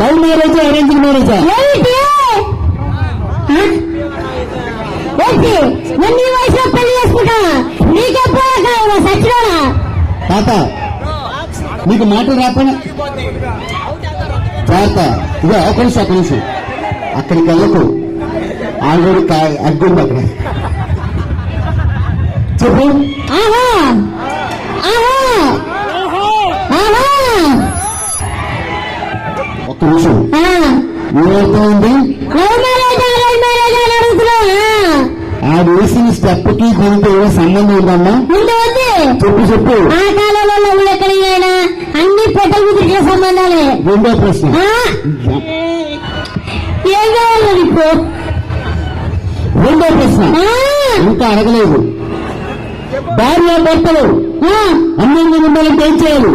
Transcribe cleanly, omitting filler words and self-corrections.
Love marriage arrange మ్యారేజా? నన్ను ఈ వయసులో పెళ్లి చేసుకుంటా నీకెప్పుడు సచ్చినా తాత నీకు మాటలు రాపన జాగ్రత్త. ఇదో ఒక నిమిషం అక్కడికి వెళ్ళకు. ఆల్రెడీ అగ్గుంది అక్కడ. చెప్పు. ఒక్క నిమిషం ఏమవుతుంది? ఆడు వేసిన స్టెప్ కి దీనికి ఏదో సంబంధం ఉందమ్మా? చెప్పు. ఆ కాలంలో ఎక్కడైనా అన్ని పెట్టల కుదిరికే సంబంధాలే. రెండో ప్రశ్న. ఏం కావాలి నీకు? రెండో ప్రశ్న ఇంకా అడగలేదు. భార్య భర్తలు అన్నంగా ఉండాలంటే ఏం చేయాలి?